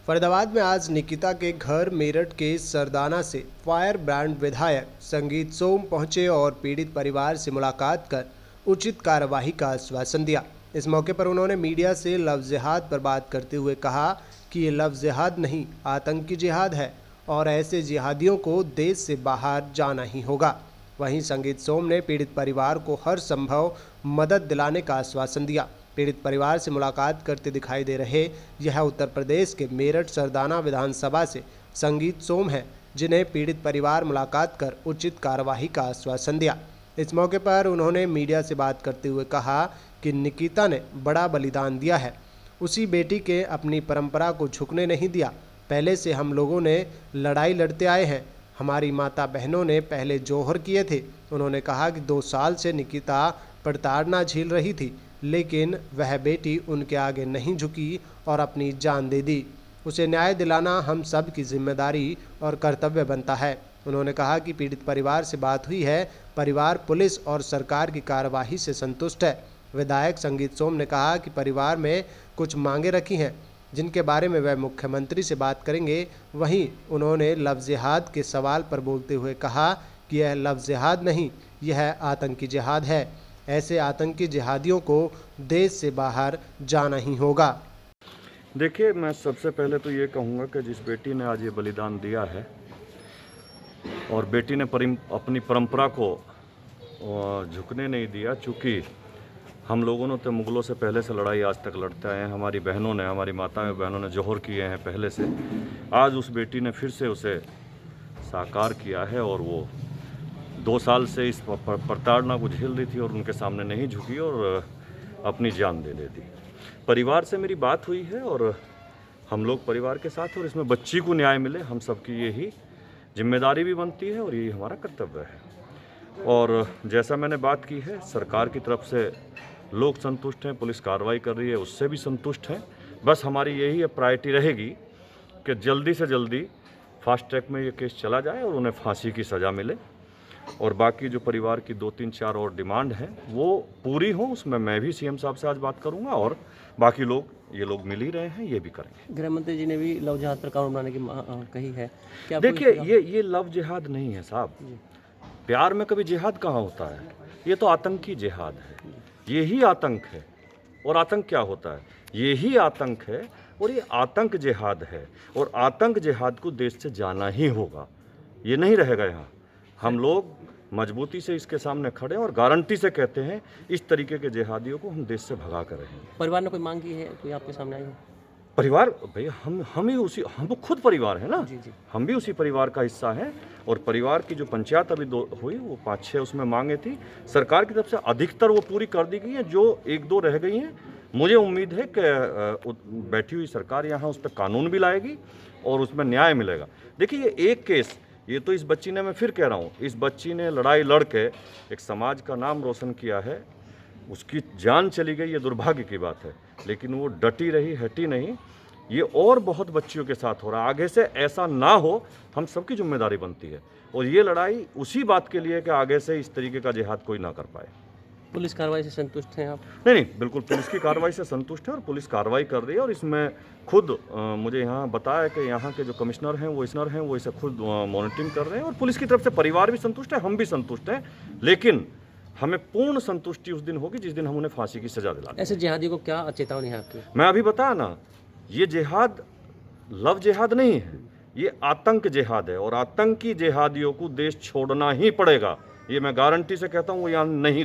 फरीदाबाद में आज निकिता के घर मेरठ के सरदाना से फायर ब्रांड विधायक संगीत सोम पहुंचे और पीड़ित परिवार से मुलाकात कर उचित कार्यवाही का आश्वासन दिया। इस मौके पर उन्होंने मीडिया से लव जिहाद पर बात करते हुए कहा कि ये लव जिहाद नहीं, आतंकी जिहाद है और ऐसे जिहादियों को देश से बाहर जाना ही होगा। वहीं संगीत सोम ने पीड़ित परिवार को हर संभव मदद दिलाने का आश्वासन दिया। पीड़ित परिवार से मुलाकात करते दिखाई दे रहे यह उत्तर प्रदेश के मेरठ सरदाना विधानसभा से संगीत सोम हैं, जिन्हें पीड़ित परिवार मुलाकात कर उचित कार्यवाही का आश्वासन दिया। इस मौके पर उन्होंने मीडिया से बात करते हुए कहा कि निकिता ने बड़ा बलिदान दिया है, उसी बेटी के अपनी परंपरा को झुकने नहीं दिया। पहले से हम लोगों ने लड़ाई लड़ते आए हैं, हमारी माता बहनों ने पहले जौहर किए थे। उन्होंने कहा कि 2 साल से निकिता प्रताड़ना झेल रही थी, लेकिन वह बेटी उनके आगे नहीं झुकी और अपनी जान दे दी। उसे न्याय दिलाना हम सब की जिम्मेदारी और कर्तव्य बनता है। उन्होंने कहा कि पीड़ित परिवार से बात हुई है, परिवार पुलिस और सरकार की कार्यवाही से संतुष्ट है। विधायक संगीत सोम ने कहा कि परिवार में कुछ मांगे रखी हैं, जिनके बारे में वह मुख्यमंत्री से बात करेंगे। वहीं उन्होंने लव जिहाद के सवाल पर बोलते हुए कहा कि यह लव जिहाद नहीं, यह आतंकी जिहाद है। ऐसे आतंकी जिहादियों को देश से बाहर जाना ही होगा। देखिए, मैं सबसे पहले तो ये कहूँगा कि जिस बेटी ने आज ये बलिदान दिया है और बेटी ने अपनी परंपरा को झुकने नहीं दिया, चूँकि हम लोगों ने तो मुग़लों से पहले से लड़ाई आज तक लड़ते आए हैं। हमारी बहनों ने, हमारी माताएं बहनों ने जौहर किए हैं पहले से। आज उस बेटी ने फिर से उसे साकार किया है और वो 2 साल से इस प्रताड़ना को झेल रही थी और उनके सामने नहीं झुकी और अपनी जान दे दी। परिवार से मेरी बात हुई है और हम लोग परिवार के साथ, और इसमें बच्ची को न्याय मिले, हम सबकी यही जिम्मेदारी भी बनती है और यही हमारा कर्तव्य है। और जैसा मैंने बात की है, सरकार की तरफ से लोग संतुष्ट हैं, पुलिस कार्रवाई कर रही है, उससे भी संतुष्ट हैं। बस हमारी यही प्रायोरिटी रहेगी कि जल्दी से जल्दी फास्ट ट्रैक में ये केस चला जाए और उन्हें फांसी की सज़ा मिले। और बाकी जो परिवार की 2, 3, 4 और डिमांड हैं वो पूरी हों, उसमें मैं भी सीएम साहब से आज बात करूंगा और बाकी ये लोग मिल ही रहे हैं, ये भी करेंगे। गृह मंत्री जी ने भी लव जिहाद पर कानून बनाने की कही है। क्या देखिए, ये लव जिहाद नहीं है साहब। प्यार में कभी जिहाद कहाँ होता है? ये तो आतंकी जिहाद है, यही आतंक है। और आतंक क्या होता है? यही आतंक है और ये आतंक जिहाद है। और आतंक जिहाद को देश से जाना ही होगा, ये नहीं रहेगा यहाँ। हम लोग मजबूती से इसके सामने खड़े और गारंटी से कहते हैं इस तरीके के जिहादियों को हम देश से भगा कर रहेंगे। परिवार ने कोई मांग की है, कोई आपके सामने आई हो? परिवार भैया, हम तो खुद परिवार है ना। जी जी। हम भी उसी परिवार का हिस्सा हैं। और परिवार की जो पंचायत अभी 2 हुई, वो 5-6 उसमें मांगे थी। सरकार की तरफ से अधिकतर वो पूरी कर दी गई है, जो 1-2 रह गई हैं। मुझे उम्मीद है कि बैठी हुई सरकार यहाँ उस पर कानून भी लाएगी और उसमें न्याय मिलेगा। देखिए, ये एक केस, ये तो इस बच्ची ने, मैं फिर कह रहा हूँ, इस बच्ची ने लड़ाई लड़ के एक समाज का नाम रोशन किया है। उसकी जान चली गई, ये दुर्भाग्य की बात है, लेकिन वो डटी रही, हटी नहीं। ये और बहुत बच्चियों के साथ हो रहा है। आगे से ऐसा ना हो, हम सबकी जिम्मेदारी बनती है। और ये लड़ाई उसी बात के लिए कि आगे से इस तरीके का जिहाद कोई ना कर पाए। पुलिस कार्रवाई से संतुष्ट हैं आप? नहीं, बिल्कुल पुलिस की कार्रवाई से संतुष्ट है और पुलिस कार्रवाई कर रही है। और इसमें खुद मुझे यहाँ बताया कि यहाँ के जो कमिश्नर हैं, वो इसे खुद मॉनिटरिंग कर रहे हैं। और पुलिस की तरफ से परिवार भी संतुष्ट है, हम भी संतुष्ट हैं। लेकिन हमें पूर्ण संतुष्टि उस दिन होगी जिस दिन हम उन्हें फांसी की सजा दिलाएंगे। ऐसे जिहादी को क्या चेतावनी है आपकी? मैं अभी बताया ना, ये जिहाद लव जिहाद नहीं है, ये आतंक जिहाद है। और आतंकी जिहादियों को देश छोड़ना ही पड़ेगा, ये मैं गारंटी से कहता हूँ। वो यहाँ नहीं